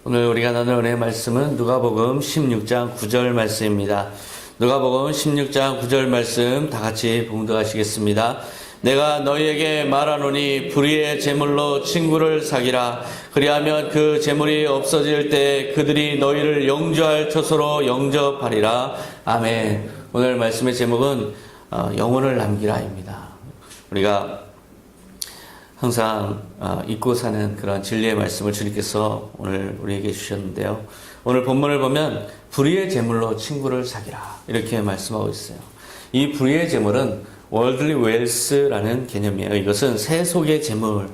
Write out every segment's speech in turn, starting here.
오늘 우리가 나눌 은혜의 말씀은 누가복음 16장 9절 말씀입니다. 누가복음 16장 9절 말씀 다 같이 봉독하시겠습니다. 내가 너희에게 말하노니 불의의 제물로 친구를 사귀라. 그리하면 그 제물이 없어질 때 그들이 너희를 영접할 처소로 영접하리라. 아멘. 오늘 말씀의 제목은 영혼을 남기라입니다. 우리가 항상 잊고 사는 그런 진리의 말씀을 주님께서 오늘 우리에게 주셨는데요. 오늘 본문을 보면 불의의 제물로 친구를 사귀라 이렇게 말씀하고 있어요. 이 불의의 제물은 worldly wealth라는 개념이에요. 이것은 세속의 제물.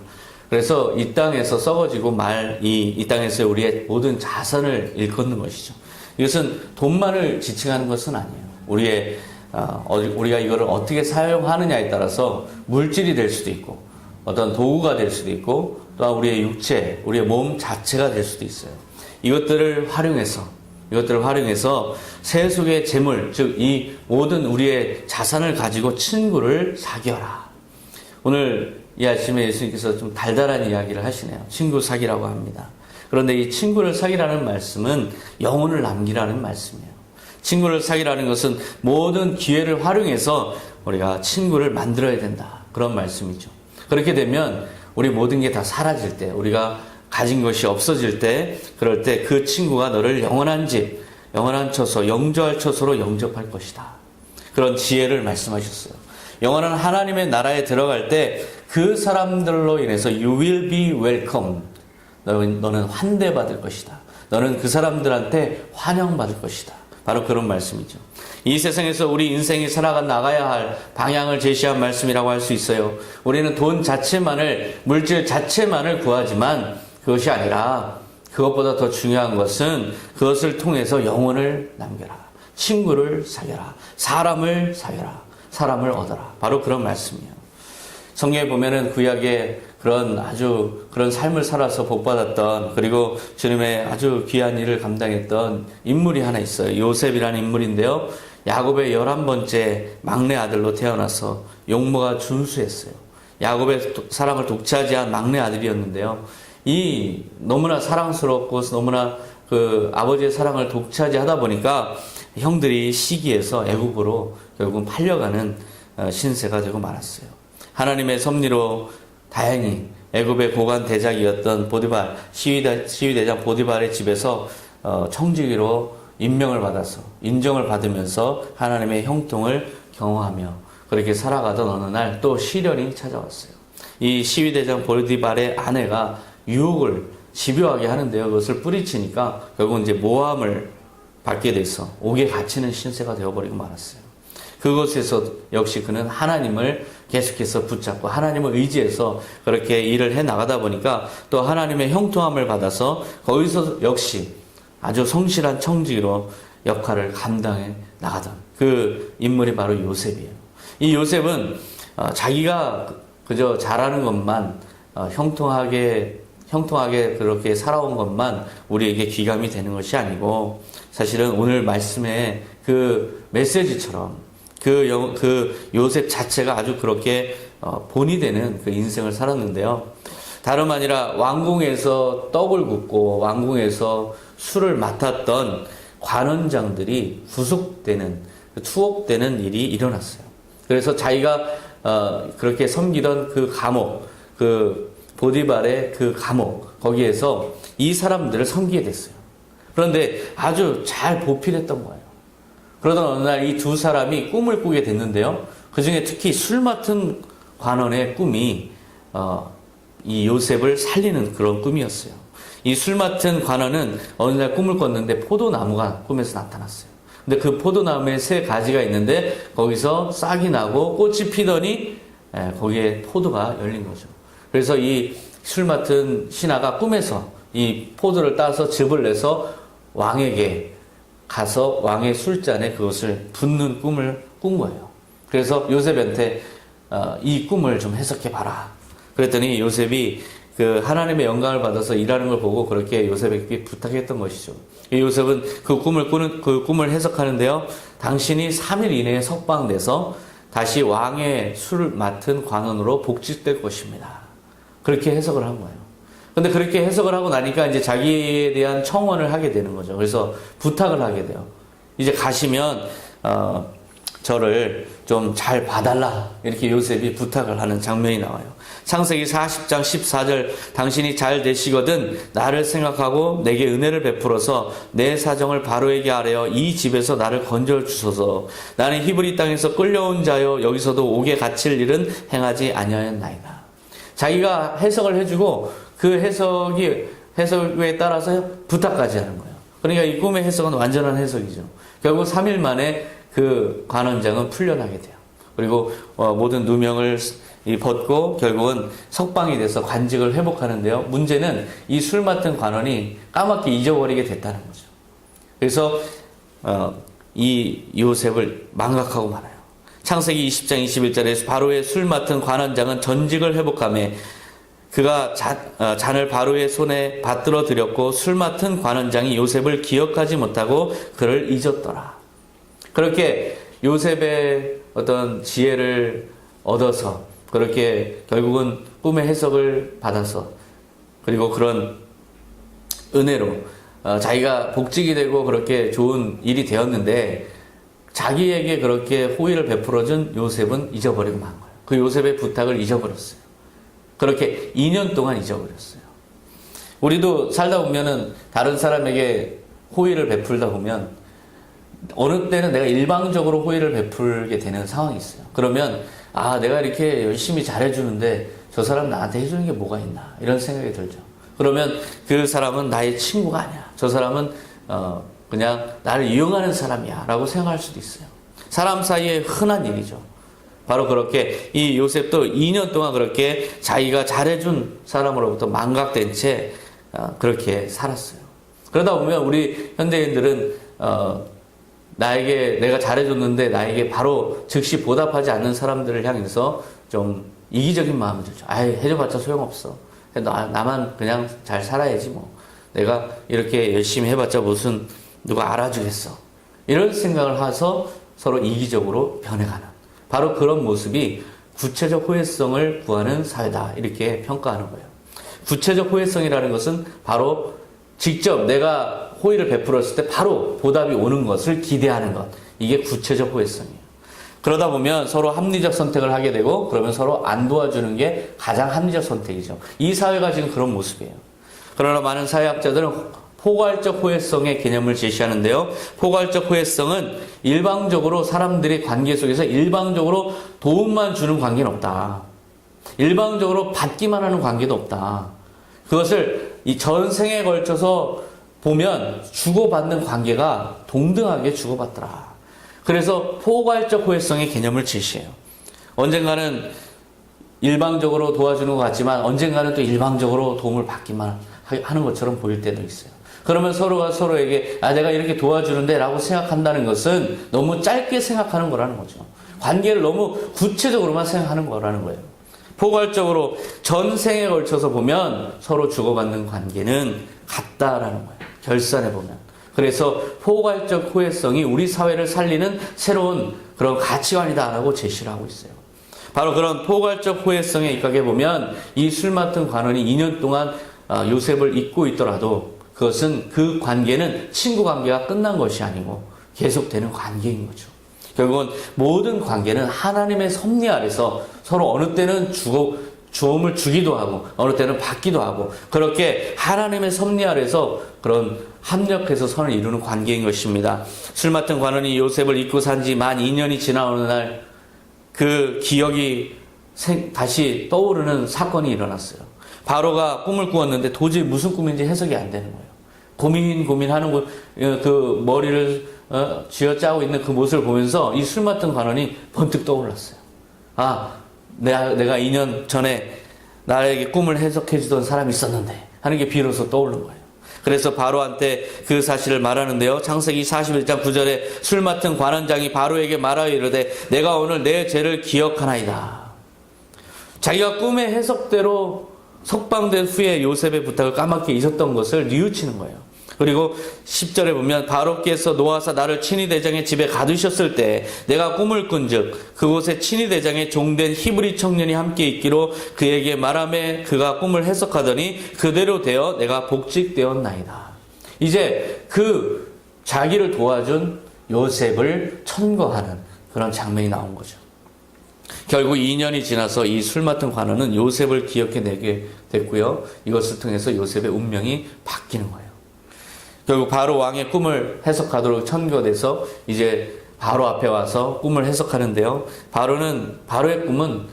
그래서 이 땅에서 썩어지고 이 땅에서 우리의 모든 자산을 일컫는 것이죠. 이것은 돈만을 지칭하는 것은 아니에요. 우리가 이거를 어떻게 사용하느냐에 따라서 물질이 될 수도 있고 어떤 도구가 될 수도 있고 또한 우리의 육체, 우리의 몸 자체가 될 수도 있어요. 이것들을 활용해서 세속의 재물, 즉 이 모든 우리의 자산을 가지고 친구를 사귀어라. 오늘 이 아침에 예수님께서 좀 달달한 이야기를 하시네요. 친구 사귀라고 합니다. 그런데 이 친구를 사귀라는 말씀은 영혼을 남기라는 말씀이에요. 친구를 사귀라는 것은 모든 기회를 활용해서 우리가 친구를 만들어야 된다. 그런 말씀이죠. 그렇게 되면 우리 모든 게 다 사라질 때, 우리가 가진 것이 없어질 때, 그럴 때 그 친구가 너를 영원한 집, 영원한 처소, 영접할 처소로 영접할 것이다. 그런 지혜를 말씀하셨어요. 영원한 하나님의 나라에 들어갈 때 그 사람들로 인해서 you will be welcome. 너는 환대받을 것이다. 너는 그 사람들한테 환영받을 것이다. 바로 그런 말씀이죠. 이 세상에서 우리 인생이 나가야 할 방향을 제시한 말씀이라고 할 수 있어요. 우리는 돈 자체만을, 물질 자체만을 구하지만 그것이 아니라 그것보다 더 중요한 것은 그것을 통해서 영혼을 남겨라. 친구를 사귀라. 사람을 사귀라. 사람을 얻어라. 바로 그런 말씀이에요. 성경에 보면은 구약에 그런 삶을 살아서 복받았던, 그리고 주님의 아주 귀한 일을 감당했던 인물이 하나 있어요. 요셉이라는 인물인데요. 야곱의 11번째 막내 아들로 태어나서 용모가 준수했어요. 야곱의 사랑을 독차지한 막내 아들이었는데요. 이 너무나 사랑스럽고 너무나 그 아버지의 사랑을 독차지하다 보니까 형들이 시기해서 애굽으로 결국은 팔려가는 신세가 되고 말았어요. 하나님의 섭리로 다행히 애굽의 고관 대작이었던 보디발, 시위대장 보디발의 집에서 청지기로 임명을 받아서 인정을 받으면서 하나님의 형통을 경험하며 그렇게 살아가던 어느 날 또 시련이 찾아왔어요. 이 시위대장 보디발의 아내가 유혹을 집요하게 하는데요. 그것을 뿌리치니까 결국 이제 모함을 받게 돼서 옥에 갇히는 신세가 되어버리고 말았어요. 그곳에서 역시 그는 하나님을 계속해서 붙잡고 하나님을 의지해서 그렇게 일을 해 나가다 보니까 또 하나님의 형통함을 받아서 거기서 역시 아주 성실한 청지기로 역할을 감당해 나가던 그 인물이 바로 요셉이에요. 이 요셉은 자기가 그저 잘하는 것만 형통하게 그렇게 살아온 것만 우리에게 귀감이 되는 것이 아니고 사실은 오늘 말씀의 그 메시지처럼 그 요셉 자체가 아주 그렇게 본이 되는 그 인생을 살았는데요. 다름 아니라 왕궁에서 떡을 굽고 왕궁에서 술을 맡았던 관원장들이 투옥되는 일이 일어났어요. 그래서 자기가 그렇게 섬기던 그 감옥, 그 보디발의 그 감옥, 거기에서 이 사람들을 섬기게 됐어요. 그런데 아주 잘 보필했던 거예요. 그러던 어느 날 이 두 사람이 꿈을 꾸게 됐는데요. 그 중에 특히 술 맡은 관원의 꿈이 이 요셉을 살리는 그런 꿈이었어요. 이 술 맡은 관원은 어느 날 꿈을 꿨는데 포도나무가 꿈에서 나타났어요. 근데 그 포도나무에 3가지가 있는데 거기서 싹이 나고 꽃이 피더니 거기에 포도가 열린 거죠. 그래서 이 술 맡은 신하가 꿈에서 이 포도를 따서 즙을 내서 왕에게 가서 왕의 술잔에 그것을 붓는 꿈을 꾼 거예요. 그래서 요셉한테 이 꿈을 좀 해석해봐라. 그랬더니 요셉이 그 하나님의 영광을 받아서 일하는 걸 보고 그렇게 요셉에게 부탁했던 것이죠. 요셉은 그 꿈을 해석하는데요. 당신이 3일 이내에 석방돼서 다시 왕의 술을 맡은 관원으로 복직될 것입니다. 그렇게 해석을 한 거예요. 근데 그렇게 해석을 하고 나니까 이제 자기에 대한 청원을 하게 되는 거죠. 그래서 부탁을 하게 돼요. 이제 가시면 저를 좀 잘 봐달라, 이렇게 요셉이 부탁을 하는 장면이 나와요. 창세기 40장 14절, 당신이 잘 되시거든 나를 생각하고 내게 은혜를 베풀어서 내 사정을 바로에게 아뢰어 이 집에서 나를 건져 주소서. 나는 히브리 땅에서 끌려온 자여 여기서도 옥에 갇힐 일은 행하지 아니하였나이다. 자기가 해석을 해주고 그 해석에 따라서 부탁까지 하는 거예요. 그러니까 이 꿈의 해석은 완전한 해석이죠. 결국 3일 만에 그 관원장은 풀려나게 돼요. 그리고 모든 누명을 벗고 결국은 석방이 돼서 관직을 회복하는데요. 문제는 이 술 맡은 관원이 까맣게 잊어버리게 됐다는 거죠. 그래서 이 요셉을 망각하고 말아요. 창세기 20장 21절에서 바로의 술 맡은 관원장은 전직을 회복하며 그가 잔을 바로의 손에 받들어 드렸고 술 맡은 관원장이 요셉을 기억하지 못하고 그를 잊었더라. 그렇게 요셉의 어떤 지혜를 얻어서 그렇게 결국은 꿈의 해석을 받아서 그리고 그런 은혜로 자기가 복직이 되고 그렇게 좋은 일이 되었는데 자기에게 그렇게 호의를 베풀어준 요셉은 잊어버리고 만 거예요. 그 요셉의 부탁을 잊어버렸어요. 그렇게 2년 동안 잊어버렸어요. 우리도 살다 보면은 다른 사람에게 호의를 베풀다 보면 어느 때는 내가 일방적으로 호의를 베풀게 되는 상황이 있어요. 그러면 내가 이렇게 열심히 잘해주는데 저 사람 나한테 해주는 게 뭐가 있나 이런 생각이 들죠. 그러면 그 사람은 나의 친구가 아니야. 저 사람은 그냥 나를 이용하는 사람이야 라고 생각할 수도 있어요. 사람 사이에 흔한 일이죠. 바로 그렇게 이 요셉도 2년 동안 그렇게 자기가 잘해준 사람으로부터 망각된 채 그렇게 살았어요. 그러다 보면 우리 현대인들은 나에게 내가 잘해줬는데 나에게 바로 즉시 보답하지 않는 사람들을 향해서 좀 이기적인 마음이 들죠. 해줘봤자 소용없어. 나만 그냥 잘 살아야지 뭐. 내가 이렇게 열심히 해봤자 무슨 누가 알아주겠어. 이런 생각을 해서 서로 이기적으로 변해가는 바로 그런 모습이 구체적 호혜성을 구하는 사회다, 이렇게 평가하는 거예요. 구체적 호혜성이라는 것은 바로 직접 내가 호의를 베풀었을 때 바로 보답이 오는 것을 기대하는 것, 이게 구체적 호혜성이에요. 그러다 보면 서로 합리적 선택을 하게 되고 그러면 서로 안 도와주는 게 가장 합리적 선택이죠. 이 사회가 지금 그런 모습이에요. 그러나 많은 사회학자들은 포괄적 호혜성의 개념을 제시하는데요. 포괄적 호혜성은 일방적으로 사람들의 관계 속에서 일방적으로 도움만 주는 관계는 없다. 일방적으로 받기만 하는 관계도 없다. 그것을 이 전생에 걸쳐서 보면 주고받는 관계가 동등하게 주고받더라. 그래서 포괄적 호혜성의 개념을 제시해요. 언젠가는 일방적으로 도와주는 것 같지만 언젠가는 또 일방적으로 도움을 받기만 하는 것처럼 보일 때도 있어요. 그러면 서로가 서로에게 내가 이렇게 도와주는데 라고 생각한다는 것은 너무 짧게 생각하는 거라는 거죠. 관계를 너무 구체적으로만 생각하는 거라는 거예요. 포괄적으로 전생에 걸쳐서 보면 서로 주고받는 관계는 같다라는 거예요. 결산해 보면. 그래서 포괄적 호혜성이 우리 사회를 살리는 새로운 그런 가치관이다라고 제시를 하고 있어요. 바로 그런 포괄적 호혜성에 입각해 보면 이 술 맡은 관원이 2년 동안 요셉을 잊고 있더라도 그것은 그 관계는 친구 관계가 끝난 것이 아니고 계속되는 관계인 거죠. 결국은 모든 관계는 하나님의 섭리 아래서 서로 어느 때는 주음을 주기도 하고 어느 때는 받기도 하고 그렇게 하나님의 섭리 아래서 그런 합력해서 선을 이루는 관계인 것입니다. 술 맡은 관원이 요셉을 잊고 산 지 만 2년이 지나오는 날 그 기억이 다시 떠오르는 사건이 일어났어요. 바로가 꿈을 꾸었는데 도저히 무슨 꿈인지 해석이 안 되는 거예요. 고민하는 그 머리를 쥐어짜고 있는 그 모습을 보면서 이 술 맡은 관원이 번뜩 떠올랐어요. 내가 2년 전에 나에게 꿈을 해석해 주던 사람이 있었는데 하는 게 비로소 떠오른 거예요. 그래서 바로한테 그 사실을 말하는데요. 창세기 41장 9절에 술 맡은 관원장이 바로에게 말하여 이르되 내가 오늘 내 죄를 기억하나이다. 자기가 꿈의 해석대로 석방된 후에 요셉의 부탁을 까맣게 잊었던 것을 뉘우치는 거예요. 그리고 10절에 보면 바로께서 노하사 나를 친위 대장의 집에 가두셨을 때 내가 꿈을 꾼즉 그곳에 친위 대장의 종된 히브리 청년이 함께 있기로 그에게 말하매 그가 꿈을 해석하더니 그대로 되어 내가 복직되었나이다. 이제 그 자기를 도와준 요셉을 천거하는 그런 장면이 나온 거죠. 결국 2년이 지나서 이 술 맡은 관원은 요셉을 기억해내게 됐고요. 이것을 통해서 요셉의 운명이 바뀌는 거예요. 결국 바로 왕의 꿈을 해석하도록 천거돼서 이제 바로 앞에 와서 꿈을 해석하는데요. 바로의 꿈은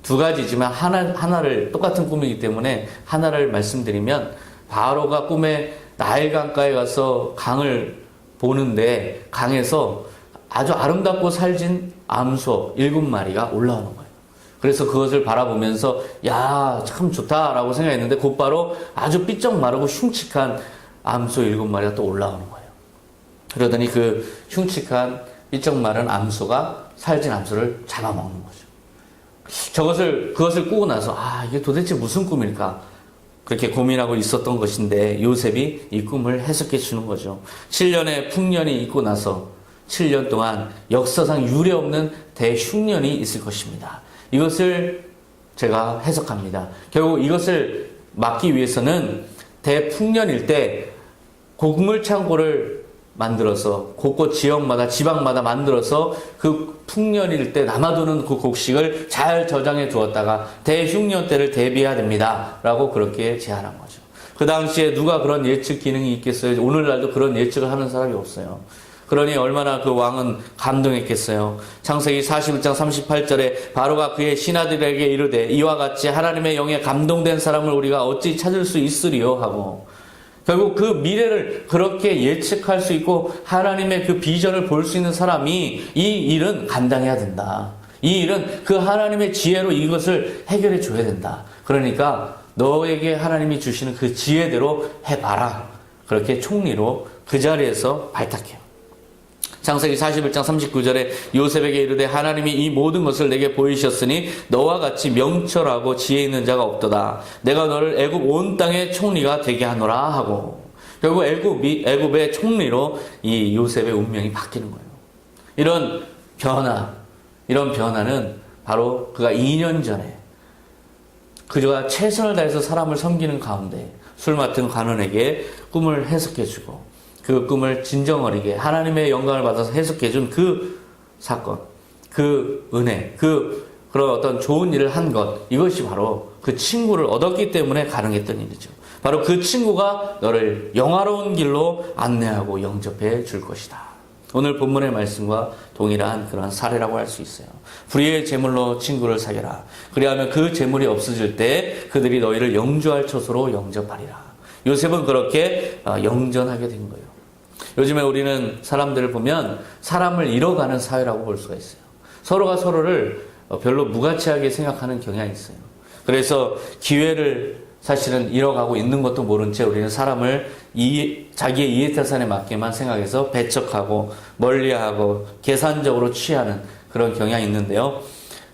두 가지지만 하나를 똑같은 꿈이기 때문에 하나를 말씀드리면 바로가 꿈에 나일강가에 가서 강을 보는데 강에서 아주 아름답고 살진 암소 7마리가 올라오는 거예요. 그래서 그것을 바라보면서 야, 참 좋다라고 생각했는데 곧바로 아주 삐쩍 마르고 흉측한 암소 7마리가 또 올라오는 거예요. 그러더니 그 흉측한 삐쩍 마른 암소가 살진 암소를 잡아먹는 거죠. 그것을 꾸고 나서 이게 도대체 무슨 꿈일까? 그렇게 고민하고 있었던 것인데 요셉이 이 꿈을 해석해 주는 거죠. 7년의 풍년이 있고 나서 7년 동안 역사상 유례 없는 대흉년이 있을 것입니다. 이것을 제가 해석합니다. 결국 이것을 막기 위해서는 대풍년일 때 곡물 창고를 만들어서 곳곳 지역마다 지방마다 만들어서 그 풍년일 때 남아도는 그 곡식을 잘 저장해 두었다가 대흉년 때를 대비해야 됩니다 라고 그렇게 제안한 거죠. 그 당시에 누가 그런 예측 기능이 있겠어요? 오늘날도 그런 예측을 하는 사람이 없어요. 그러니 얼마나 그 왕은 감동했겠어요. 창세기 41장 38절에 바로가 그의 신하들에게 이르되 이와 같이 하나님의 영에 감동된 사람을 우리가 어찌 찾을 수 있으리요 하고, 결국 그 미래를 그렇게 예측할 수 있고 하나님의 그 비전을 볼 수 있는 사람이 이 일은 감당해야 된다. 이 일은 그 하나님의 지혜로 이것을 해결해 줘야 된다. 그러니까 너에게 하나님이 주시는 그 지혜대로 해봐라. 그렇게 총리로 그 자리에서 발탁해요. 창세기 41장 39절에 요셉에게 이르되 하나님이 이 모든 것을 내게 보이셨으니 너와 같이 명철하고 지혜 있는 자가 없도다. 내가 너를 애굽 온 땅의 총리가 되게 하노라 하고, 결국 애굽의 총리로 이 요셉의 운명이 바뀌는 거예요. 이런 변화는 바로 그가 2년 전에 그가 최선을 다해서 사람을 섬기는 가운데 술 맡은 관원에게 꿈을 해석해주고 그 꿈을 진정어리게 하나님의 영광을 받아서 해석해준 그 사건, 그 은혜, 그런 어떤 좋은 일을 한 것, 이것이 바로 그 친구를 얻었기 때문에 가능했던 일이죠. 바로 그 친구가 너를 영화로운 길로 안내하고 영접해 줄 것이다. 오늘 본문의 말씀과 동일한 그런 사례라고 할 수 있어요. 불의의 재물로 친구를 사귀라. 그리하면 그 재물이 없어질 때 그들이 너희를 영주할 처소로 영접하리라. 요셉은 그렇게 영전하게 된 거예요. 요즘에 우리는 사람들을 보면 사람을 잃어가는 사회라고 볼 수가 있어요. 서로가 서로를 별로 무가치하게 생각하는 경향이 있어요. 그래서 기회를 사실은 잃어가고 있는 것도 모른 채 우리는 사람을 자기의 이해타산에 맞게만 생각해서 배척하고 멀리하고 계산적으로 취하는 그런 경향이 있는데요.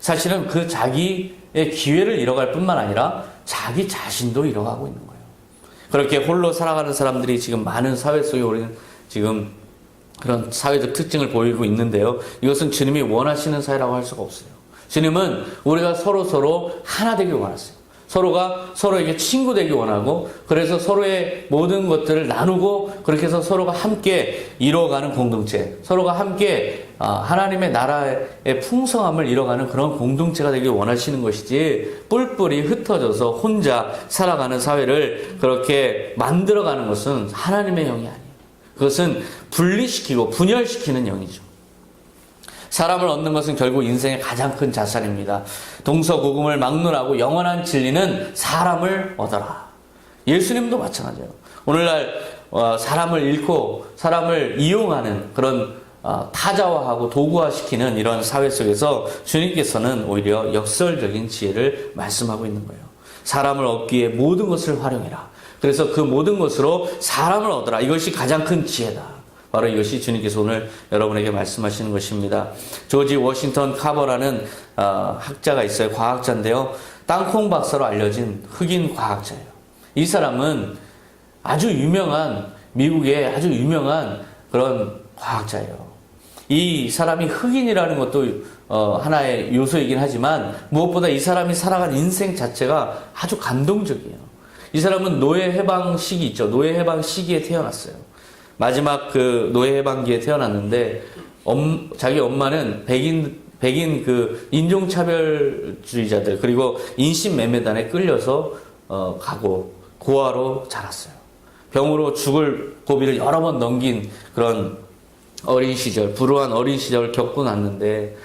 사실은 그 자기의 기회를 잃어갈 뿐만 아니라 자기 자신도 잃어가고 있는 거예요. 그렇게 홀로 살아가는 사람들이 지금 많은 사회 속에 우리는 지금 그런 사회적 특징을 보이고 있는데요. 이것은 주님이 원하시는 사회라고 할 수가 없어요. 주님은 우리가 서로 하나 되길 원하세요. 서로가 서로에게 친구 되길 원하고, 그래서 서로의 모든 것들을 나누고 그렇게 해서 서로가 함께 이뤄가는 공동체, 서로가 함께 하나님의 나라의 풍성함을 이뤄가는 그런 공동체가 되길 원하시는 것이지, 뿔뿔이 흩어져서 혼자 살아가는 사회를 그렇게 만들어가는 것은 하나님의 영이 아니에요. 그것은 분리시키고 분열시키는 영이죠. 사람을 얻는 것은 결국 인생의 가장 큰 자산입니다. 동서고금을 막론하고 영원한 진리는 사람을 얻어라. 예수님도 마찬가지예요. 오늘날 사람을 잃고 사람을 이용하는 그런 타자화하고 도구화시키는 이런 사회 속에서 주님께서는 오히려 역설적인 지혜를 말씀하고 있는 거예요. 사람을 얻기 위해 모든 것을 활용해라. 그래서 그 모든 것으로 사람을 얻어라. 이것이 가장 큰 지혜다. 바로 이것이 주님께서 오늘 여러분에게 말씀하시는 것입니다. 조지 워싱턴 카버라는 학자가 있어요. 과학자인데요. 땅콩 박사로 알려진 흑인 과학자예요. 이 사람은 아주 유명한, 미국의 아주 유명한 그런 과학자예요. 이 사람이 흑인이라는 것도 하나의 요소이긴 하지만 무엇보다 이 사람이 살아간 인생 자체가 아주 감동적이에요. 이 사람은 노예 해방 시기 있죠. 노예 해방 시기에 태어났어요. 마지막 그 노예 해방기에 태어났는데 자기 엄마는 백인 그 인종차별주의자들 그리고 인신매매단에 끌려서 가고 고아로 자랐어요. 병으로 죽을 고비를 여러 번 넘긴 그런 어린 시절, 불우한 어린 시절을 겪고 났는데,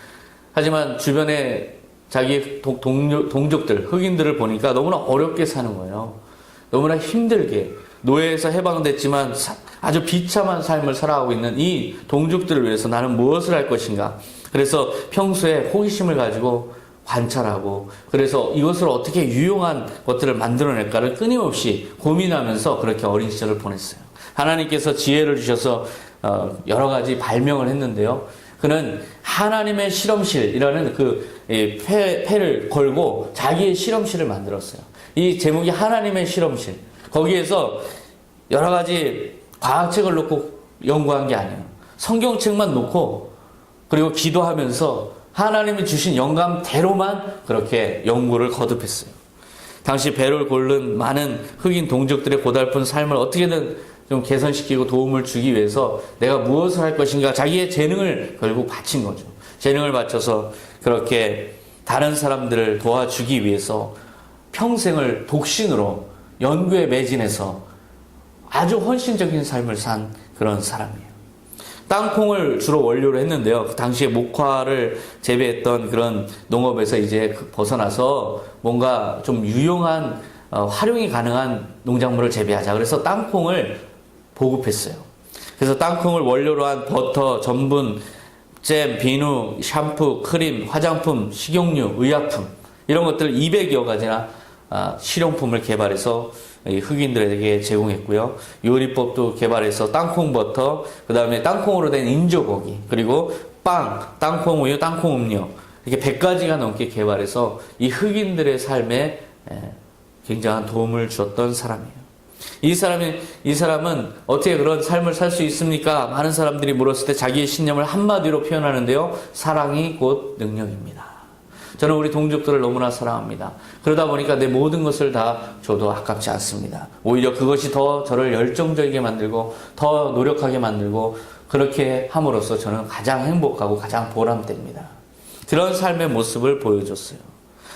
하지만 주변에 자기 동족들, 흑인들을 보니까 너무나 어렵게 사는 거예요. 너무나 힘들게 노예에서 해방됐지만 아주 비참한 삶을 살아가고 있는 이 동족들을 위해서 나는 무엇을 할 것인가. 그래서 평소에 호기심을 가지고 관찰하고, 그래서 이것을 어떻게 유용한 것들을 만들어낼까를 끊임없이 고민하면서 그렇게 어린 시절을 보냈어요. 하나님께서 지혜를 주셔서 여러 가지 발명을 했는데요. 그는 하나님의 실험실이라는 그 패를 걸고 자기의 실험실을 만들었어요. 이 제목이 하나님의 실험실. 거기에서 여러 가지 과학책을 놓고 연구한 게 아니에요. 성경책만 놓고 그리고 기도하면서 하나님이 주신 영감대로만 그렇게 연구를 거듭했어요. 당시 배를 고른 많은 흑인 동족들의 고달픈 삶을 어떻게든 좀 개선시키고 도움을 주기 위해서 내가 무엇을 할 것인가 자기의 재능을 결국 바친 거죠. 재능을 바쳐서 그렇게 다른 사람들을 도와주기 위해서 평생을 독신으로 연구에 매진해서 아주 헌신적인 삶을 산 그런 사람이에요. 땅콩을 주로 원료로 했는데요. 그 당시에 목화를 재배했던 그런 농업에서 이제 벗어나서 뭔가 좀 유용한 활용이 가능한 농작물을 재배하자. 그래서 땅콩을 보급했어요. 그래서 땅콩을 원료로 한 버터, 전분, 잼, 비누, 샴푸, 크림, 화장품, 식용유, 의약품 이런 것들 200여 가지나 실용품을 개발해서 흑인들에게 제공했고요. 요리법도 개발해서 땅콩 버터, 그 다음에 땅콩으로 된 인조고기, 그리고 빵, 땅콩 우유, 땅콩 음료 이렇게 100가지가 넘게 개발해서 이 흑인들의 삶에 굉장한 도움을 주었던 사람이에요. 이 사람은 어떻게 그런 삶을 살 수 있습니까? 많은 사람들이 물었을 때 자기의 신념을 한마디로 표현하는데요. 사랑이 곧 능력입니다. 저는 우리 동족들을 너무나 사랑합니다. 그러다 보니까 내 모든 것을 다 줘도 아깝지 않습니다. 오히려 그것이 더 저를 열정적이게 만들고 더 노력하게 만들고 그렇게 함으로써 저는 가장 행복하고 가장 보람됩니다. 그런 삶의 모습을 보여줬어요.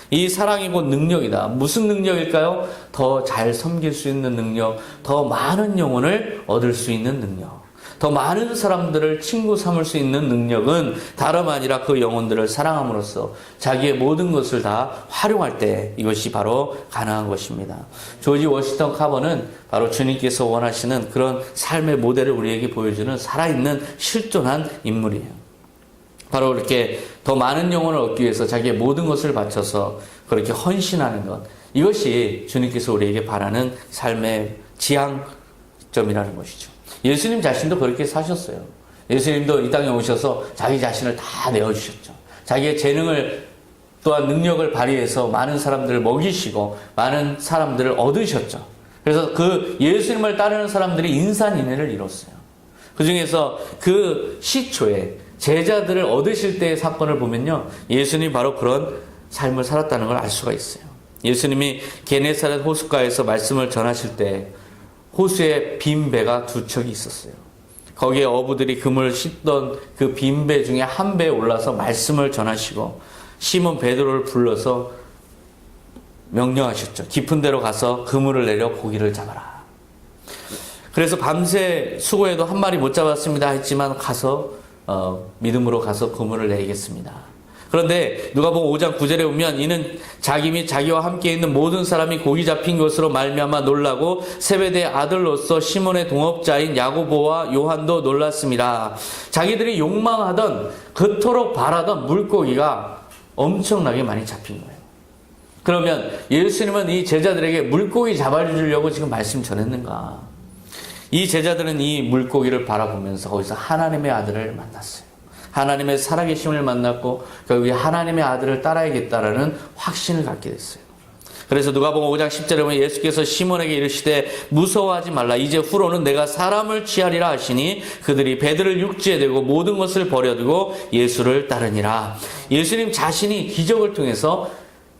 이 사랑이 곧 능력이다. 무슨 능력일까요? 더 잘 섬길 수 있는 능력, 더 많은 영혼을 얻을 수 있는 능력, 더 많은 사람들을 친구 삼을 수 있는 능력은 다름 아니라 그 영혼들을 사랑함으로써 자기의 모든 것을 다 활용할 때 이것이 바로 가능한 것입니다. 조지 워싱턴 카버는 바로 주님께서 원하시는 그런 삶의 모델을 우리에게 보여주는 살아있는 실존한 인물이에요. 바로 이렇게 더 많은 영혼을 얻기 위해서 자기의 모든 것을 바쳐서 그렇게 헌신하는 것, 이것이 주님께서 우리에게 바라는 삶의 지향점이라는 것이죠. 예수님 자신도 그렇게 사셨어요. 예수님도 이 땅에 오셔서 자기 자신을 다 내어주셨죠. 자기의 재능을 또한 능력을 발휘해서 많은 사람들을 먹이시고 많은 사람들을 얻으셨죠. 그래서 그 예수님을 따르는 사람들이 인산인해를 이뤘어요. 그 중에서 그 시초에 제자들을 얻으실 때의 사건을 보면요. 예수님이 바로 그런 삶을 살았다는 걸 알 수가 있어요. 예수님이 게네사렛 호숫가에서 말씀을 전하실 때 호수에 빈 배가 2척이 있었어요. 거기에 어부들이 그물 씻던 그 빈 배 중에 한 배에 올라서 말씀을 전하시고 시몬 베드로를 불러서 명령하셨죠. 깊은 데로 가서 그물을 내려 고기를 잡아라. 그래서 밤새 수고해도 한 마리 못 잡았습니다 했지만 믿음으로 가서 그물을 내리겠습니다. 그런데 누가복음 5장 9절에 보면 이는 자기 및 자기와 함께 있는 모든 사람이 고기 잡힌 것으로 말미암아 놀라고 세베대의 아들로서 시몬의 동업자인 야고보와 요한도 놀랐습니다. 자기들이 욕망하던 그토록 바라던 물고기가 엄청나게 많이 잡힌 거예요. 그러면 예수님은 이 제자들에게 물고기 잡아주려고 지금 말씀 전했는가? 이 제자들은 이 물고기를 바라보면서 거기서 하나님의 아들을 만났어요. 하나님의 살아계심을 만났고 결국에 하나님의 아들을 따라야겠다라는 확신을 갖게 됐어요. 그래서 누가복음 5장 10절에 보면 예수께서 시몬에게 이르시되 무서워하지 말라. 이제 후로는 내가 사람을 취하리라 하시니 그들이 배들을 육지에 대고 모든 것을 버려두고 예수를 따르니라. 예수님 자신이 기적을 통해서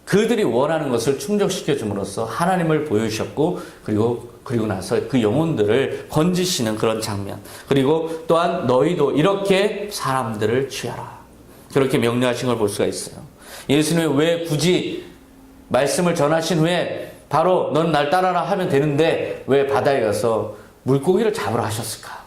그들이 원하는 것을 충족시켜 줌으로써 하나님을 보여주셨고 그리고 나서 그 영혼들을 건지시는 그런 장면. 그리고 또한 너희도 이렇게 사람들을 취하라. 그렇게 명령하신 걸 볼 수가 있어요. 예수님이 왜 굳이 말씀을 전하신 후에 바로 넌 날 따라라 하면 되는데 왜 바다에 가서 물고기를 잡으라 하셨을까?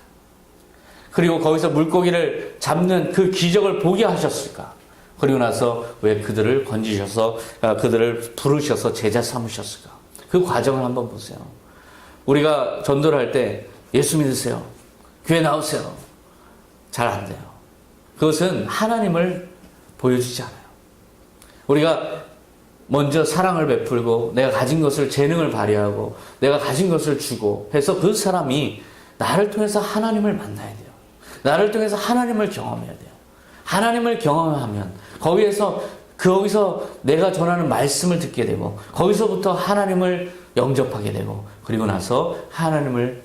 그리고 거기서 물고기를 잡는 그 기적을 보게 하셨을까? 그리고 나서 왜 그들을 건지셔서 그들을 부르셔서 제자 삼으셨을까? 그 과정을 한번 보세요. 우리가 전도를 할 때 예수 믿으세요. 교회 나오세요. 잘 안 돼요. 그것은 하나님을 보여주지 않아요. 우리가 먼저 사랑을 베풀고 내가 가진 것을 재능을 발휘하고 내가 가진 것을 주고 해서 그 사람이 나를 통해서 하나님을 만나야 돼요. 나를 통해서 하나님을 경험해야 돼요. 하나님을 경험하면 거기서 내가 전하는 말씀을 듣게 되고 거기서부터 하나님을 영접하게 되고 그리고 나서 하나님을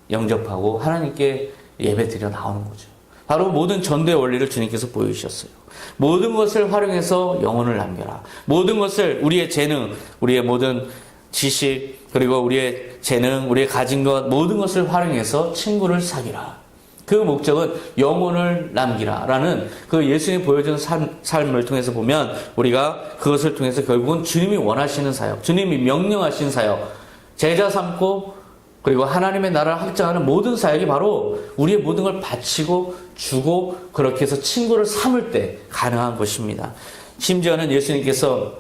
영접하고 하나님께 예배드려 나오는 거죠. 바로 모든 전도의 원리를 주님께서 보여주셨어요. 모든 것을 활용해서 영혼을 남겨라. 모든 것을 우리의 재능, 우리의 모든 지식, 그리고 우리의 재능, 우리의 가진 것 모든 것을 활용해서 친구를 사귀라. 그 목적은 영혼을 남기라라는 그 예수님이 보여준 삶을 통해서 보면 우리가 그것을 통해서 결국은 주님이 원하시는 사역, 주님이 명령하신 사역, 제자 삼고 그리고 하나님의 나라를 확장하는 모든 사역이 바로 우리의 모든 걸 바치고 주고 그렇게 해서 친구를 삼을 때 가능한 것입니다. 심지어는 예수님께서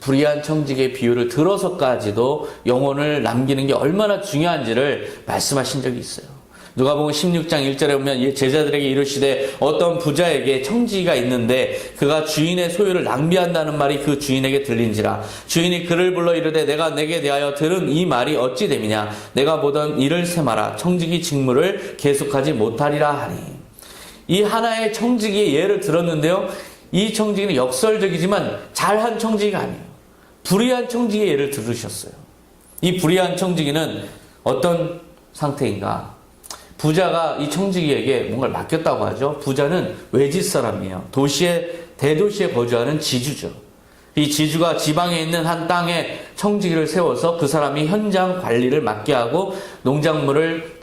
불의한 청지기의 비유를 들어서까지도 영혼을 남기는 게 얼마나 중요한지를 말씀하신 적이 있어요. 누가복음 16장 1절에 보면 제자들에게 이르시되 어떤 부자에게 청지기가 있는데 그가 주인의 소유를 낭비한다는 말이 그 주인에게 들린지라. 주인이 그를 불러 이르되 내가 내게 대하여 들은 이 말이 어찌 됨이냐. 내가 보던 이를 세마라. 청지기 직무를 계속하지 못하리라 하니. 이 하나의 청지기의 예를 들었는데요. 이 청지기는 역설적이지만 잘한 청지기가 아니에요. 불의한 청지기의 예를 들으셨어요. 이 불의한 청지기는 어떤 상태인가? 부자가 이 청지기에게 뭔가를 맡겼다고 하죠. 부자는 외지 사람이에요. 대도시에 거주하는 지주죠. 이 지주가 지방에 있는 한 땅에 청지기를 세워서 그 사람이 현장 관리를 맡게 하고 농작물을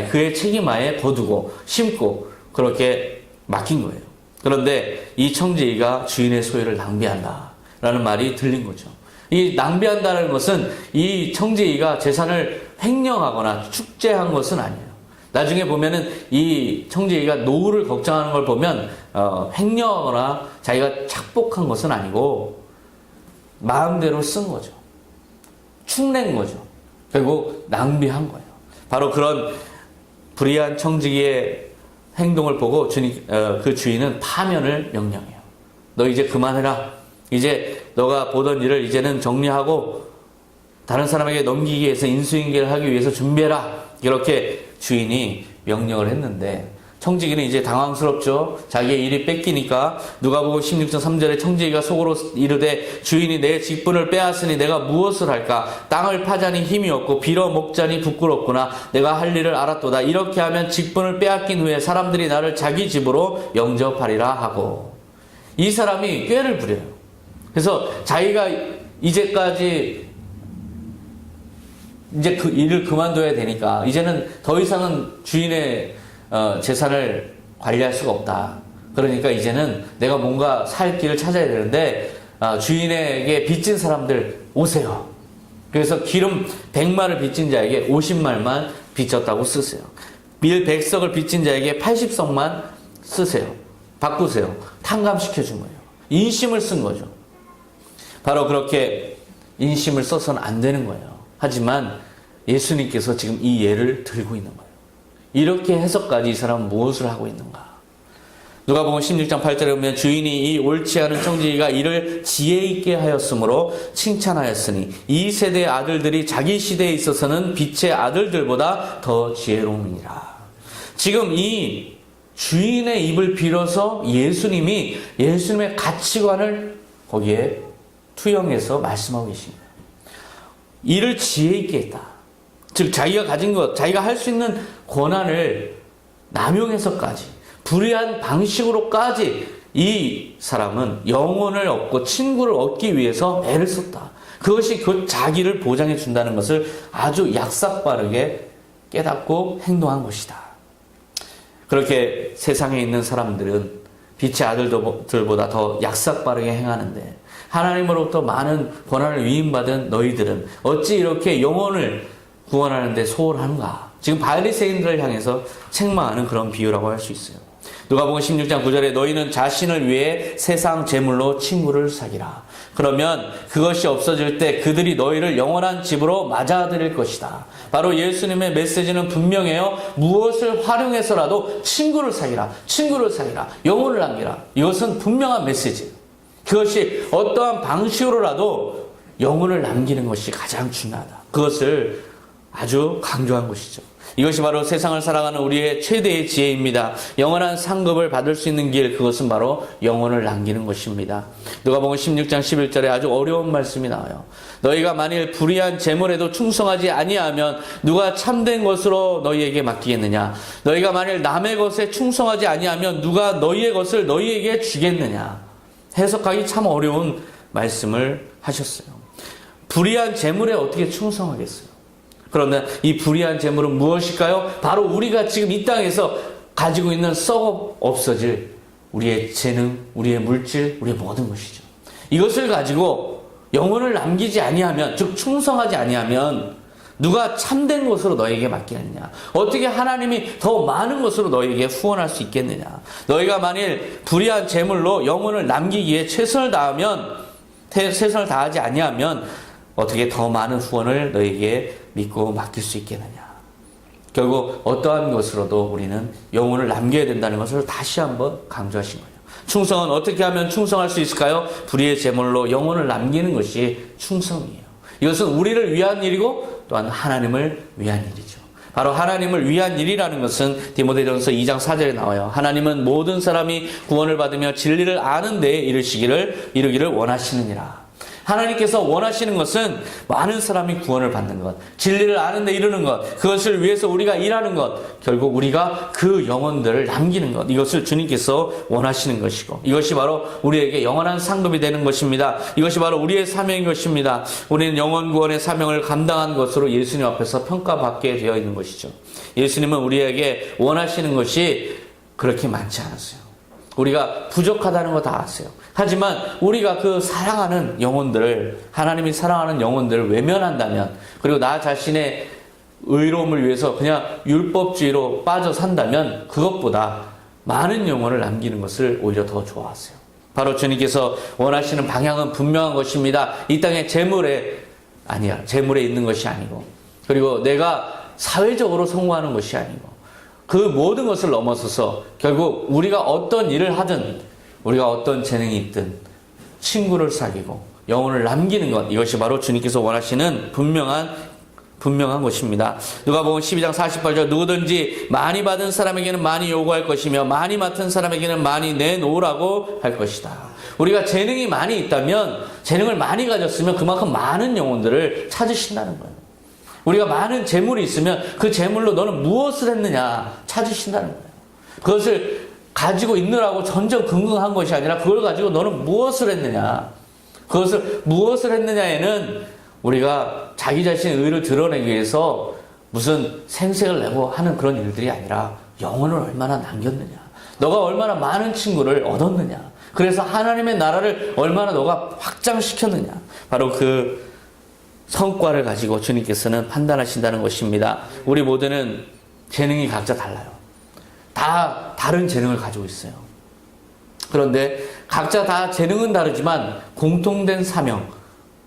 그의 책임하에 거두고 심고 그렇게 맡긴 거예요. 그런데 이 청지기가 주인의 소유를 낭비한다라는 말이 들린 거죠. 이 낭비한다는 것은 이 청지기가 재산을 횡령하거나 축제한 것은 아니에요. 나중에 보면은 이 청지기가 노후를 걱정하는 걸 보면 횡령하거나 자기가 착복한 것은 아니고 마음대로 쓴 거죠. 축낸 거죠. 결국 낭비한 거예요. 바로 그런 불의한 청지기의 행동을 보고 그 주인은 파면을 명령해요. 너 이제 그만해라. 이제 너가 보던 일을 이제는 정리하고 다른 사람에게 넘기기 위해서 인수인계를 하기 위해서 준비해라. 이렇게 주인이 명령을 했는데 청지기는 이제 당황스럽죠. 자기의 일이 뺏기니까 누가복음 16장 3절에 청지기가 속으로 이르되 주인이 내 직분을 빼앗으니 내가 무엇을 할까? 땅을 파자니 힘이 없고 빌어 먹자니 부끄럽구나. 내가 할 일을 알았도다. 이렇게 하면 직분을 빼앗긴 후에 사람들이 나를 자기 집으로 영접하리라 하고. 이 사람이 꾀를 부려요. 그래서 자기가 이제까지 이제 그 일을 그만둬야 되니까 이제는 더 이상은 주인의 재산을 관리할 수가 없다. 그러니까 이제는 내가 뭔가 살 길을 찾아야 되는데 주인에게 빚진 사람들 오세요. 그래서 기름 100마를 빚진 자에게 50말만 빚졌다고 쓰세요. 밀 100석을 빚진 자에게 80석만 쓰세요. 바꾸세요. 탕감시켜준 거예요. 인심을 쓴 거죠. 바로 그렇게 인심을 써서는 안 되는 거예요. 하지만 예수님께서 지금 이 예를 들고 있는 거예요. 이렇게 해서까지 이 사람은 무엇을 하고 있는가? 누가복음 16장 8절에 보면 주인이 이 옳지 않은 청지기가 이를 지혜 있게 하였으므로 칭찬하였으니 이 세대의 아들들이 자기 시대에 있어서는 빛의 아들들보다 더 지혜로움이니라. 지금 이 주인의 입을 빌어서 예수님의 가치관을 거기에 투영해서 말씀하고 계십니다. 이를 지혜 있게 했다. 즉 자기가 가진 것, 자기가 할 수 있는 권한을 남용해서까지 불의한 방식으로까지 이 사람은 영혼을 얻고 친구를 얻기 위해서 애를 썼다. 그것이 그 자기를 보장해 준다는 것을 아주 약삭빠르게 깨닫고 행동한 것이다. 그렇게 세상에 있는 사람들은 빛의 아들들보다 더 약삭빠르게 행하는데 하나님으로부터 많은 권한을 위임받은 너희들은 어찌 이렇게 영혼을 구원하는 데 소홀한가? 지금 바리새인들을 향해서 책망하는 그런 비유라고 할 수 있어요. 누가복음 16장 9절에 너희는 자신을 위해 세상 재물로 친구를 사귀라. 그러면 그것이 없어질 때 그들이 너희를 영원한 집으로 맞아들일 것이다. 바로 예수님의 메시지는 분명해요. 무엇을 활용해서라도 친구를 사귀라. 친구를 사귀라. 영혼을 남기라. 이것은 분명한 메시지. 그것이 어떠한 방식으로라도 영혼을 남기는 것이 가장 중요하다. 그것을 아주 강조한 것이죠. 이것이 바로 세상을 살아가는 우리의 최대의 지혜입니다. 영원한 상급을 받을 수 있는 길, 그것은 바로 영혼을 남기는 것입니다. 누가복음 16장 11절에 아주 어려운 말씀이 나와요. 너희가 만일 불의한 재물에도 충성하지 아니하면 누가 참된 것으로 너희에게 맡기겠느냐? 너희가 만일 남의 것에 충성하지 아니하면 누가 너희의 것을 너희에게 주겠느냐? 해석하기 참 어려운 말씀을 하셨어요. 불의한 재물에 어떻게 충성하겠어요? 그러면 이 불의한 재물은 무엇일까요? 바로 우리가 지금 이 땅에서 가지고 있는 썩어 없어질 우리의 재능, 우리의 물질, 우리의 모든 것이죠. 이것을 가지고 영혼을 남기지 아니하면, 즉 충성하지 아니하면 누가 참된 것으로 너에게 맡기느냐? 어떻게 하나님이 더 많은 것으로 너에게 후원할 수 있겠느냐? 너희가 만일 불의한 재물로 영혼을 남기기에 최선을 다하지 아니하면 어떻게 더 많은 후원을 너에게 믿고 맡길 수 있겠느냐. 결국 어떠한 것으로도 우리는 영혼을 남겨야 된다는 것을 다시 한번 강조하신 거예요. 충성은 어떻게 하면 충성할 수 있을까요? 불의의 제물로 영혼을 남기는 것이 충성이에요. 이것은 우리를 위한 일이고 또한 하나님을 위한 일이죠. 바로 하나님을 위한 일이라는 것은 디모데전서 2장 4절에 나와요. 하나님은 모든 사람이 구원을 받으며 진리를 아는 데에 이르기를 원하시느니라. 하나님께서 원하시는 것은 많은 사람이 구원을 받는 것, 진리를 아는 데 이르는 것, 그것을 위해서 우리가 일하는 것, 결국 우리가 그 영혼들을 남기는 것, 이것을 주님께서 원하시는 것이고, 이것이 바로 우리에게 영원한 상급이 되는 것입니다. 이것이 바로 우리의 사명인 것입니다. 우리는 영혼 구원의 사명을 감당한 것으로 예수님 앞에서 평가받게 되어 있는 것이죠. 예수님은 우리에게 원하시는 것이 그렇게 많지 않았어요. 우리가 부족하다는 거 다 아세요. 하지만 우리가 그 사랑하는 영혼들을, 하나님이 사랑하는 영혼들을 외면한다면, 그리고 나 자신의 의로움을 위해서 그냥 율법주의로 빠져 산다면 그것보다 많은 영혼을 남기는 것을 오히려 더 좋아하세요. 바로 주님께서 원하시는 방향은 분명한 것입니다. 이 땅의 재물에 있는 것이 아니고, 그리고 내가 사회적으로 성공하는 것이 아니고, 그 모든 것을 넘어서서 결국 우리가 어떤 일을 하든, 우리가 어떤 재능이 있든 친구를 사귀고 영혼을 남기는 것, 이것이 바로 주님께서 원하시는 분명한 것입니다. 누가복음 12장 48절, 누구든지 많이 받은 사람에게는 많이 요구할 것이며 많이 맡은 사람에게는 많이 내놓으라고 할 것이다. 우리가 재능이 많이 있다면, 재능을 많이 가졌으면 그만큼 많은 영혼들을 찾으신다는 거예요. 우리가 많은 재물이 있으면 그 재물로 너는 무엇을 했느냐 찾으신다는 거예요. 그것을 가지고 있느라고 전전긍긍한 것이 아니라 그걸 가지고 너는 무엇을 했느냐. 그것을 무엇을 했느냐에는 우리가 자기 자신의 의를 드러내기 위해서 무슨 생색을 내고 하는 그런 일들이 아니라 영혼을 얼마나 남겼느냐. 너가 얼마나 많은 친구를 얻었느냐. 그래서 하나님의 나라를 얼마나 너가 확장시켰느냐. 바로 그 성과를 가지고 주님께서는 판단하신다는 것입니다. 우리 모두는 재능이 각자 달라요. 다 다른 재능을 가지고 있어요. 그런데 각자 다 재능은 다르지만 공통된 사명,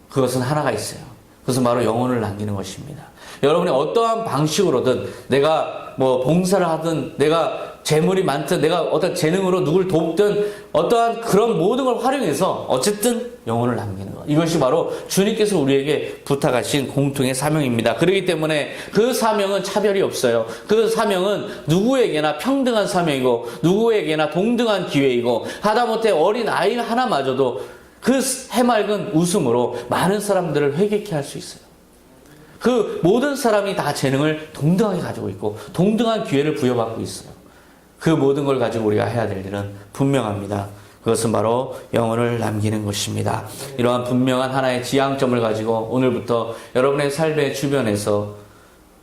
그것은 하나가 있어요. 그것은 바로 영혼을 남기는 것입니다. 여러분이 어떠한 방식으로든, 내가 봉사를 하든, 내가 재물이 많든, 내가 어떤 재능으로 누굴 돕든, 어떠한 그런 모든 걸 활용해서 어쨌든 영혼을 남기는 것, 이것이 바로 주님께서 우리에게 부탁하신 공통의 사명입니다. 그렇기 때문에 그 사명은 차별이 없어요. 그 사명은 누구에게나 평등한 사명이고, 누구에게나 동등한 기회이고, 하다못해 어린 아이 하나마저도 그 해맑은 웃음으로 많은 사람들을 회개케 할 수 있어요. 그 모든 사람이 다 재능을 동등하게 가지고 있고 동등한 기회를 부여받고 있어요. 그 모든 걸 가지고 우리가 해야 될 일은 분명합니다. 그것은 바로 영혼을 남기는 것입니다. 이러한 분명한 하나의 지향점을 가지고 오늘부터 여러분의 삶의 주변에서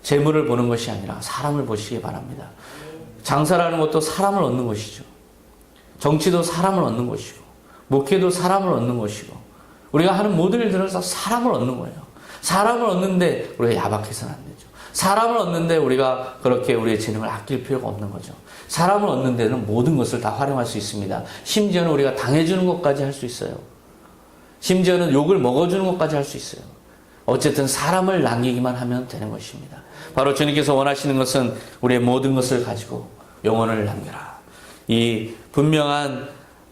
재물을 보는 것이 아니라 사람을 보시기 바랍니다. 장사라는 것도 사람을 얻는 것이죠. 정치도 사람을 얻는 것이고 목회도 사람을 얻는 것이고 우리가 하는 모든 일들은 사람을 얻는 거예요. 사람을 얻는데 우리가 야박해서는 안 되죠. 사람을 얻는데 우리가 그렇게 우리의 재능을 아낄 필요가 없는 거죠. 사람을 얻는 데는 모든 것을 다 활용할 수 있습니다. 심지어는 우리가 당해주는 것까지 할 수 있어요. 심지어는 욕을 먹어주는 것까지 할 수 있어요. 어쨌든 사람을 남기기만 하면 되는 것입니다. 바로 주님께서 원하시는 것은 우리의 모든 것을 가지고 영혼을 남겨라. 이 분명한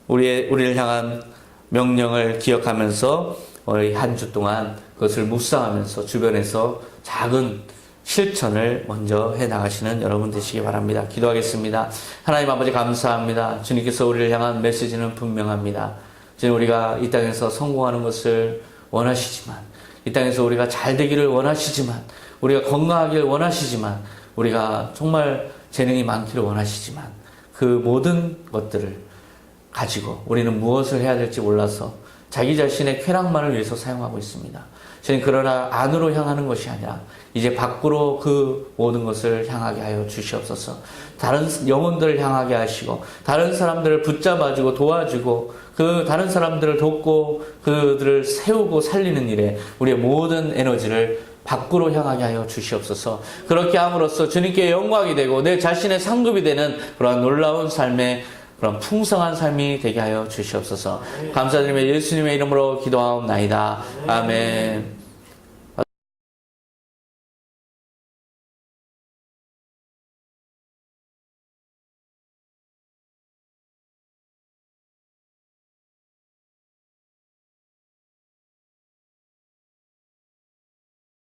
우리를 향한 명령을 기억하면서 우리 한 주 동안 그것을 묵상하면서 주변에서 작은 실천을 먼저 해 나가시는 여러분 되시기 바랍니다. 기도하겠습니다. 하나님 아버지 감사합니다. 주님께서 우리를 향한 메시지는 분명합니다. 주님 우리가 이 땅에서 성공하는 것을 원하시지만 이 땅에서 우리가 잘 되기를 원하시지만 우리가 건강하기를 원하시지만 우리가 정말 재능이 많기를 원하시지만 그 모든 것들을 가지고 우리는 무엇을 해야 될지 몰라서 자기 자신의 쾌락만을 위해서 사용하고 있습니다. 저는 그러나 안으로 향하는 것이 아니라 이제 밖으로 그 모든 것을 향하게 하여 주시옵소서. 다른 영혼들을 향하게 하시고 다른 사람들을 붙잡아주고 도와주고 그 다른 사람들을 돕고 그들을 세우고 살리는 일에 우리의 모든 에너지를 밖으로 향하게 하여 주시옵소서. 그렇게 함으로써 주님께 영광이 되고 내 자신의 상급이 되는 그러한 놀라운 삶의 그런 풍성한 삶이 되게 하여 주시옵소서. 감사드리며 예수님의 이름으로 기도하옵나이다. 아멘.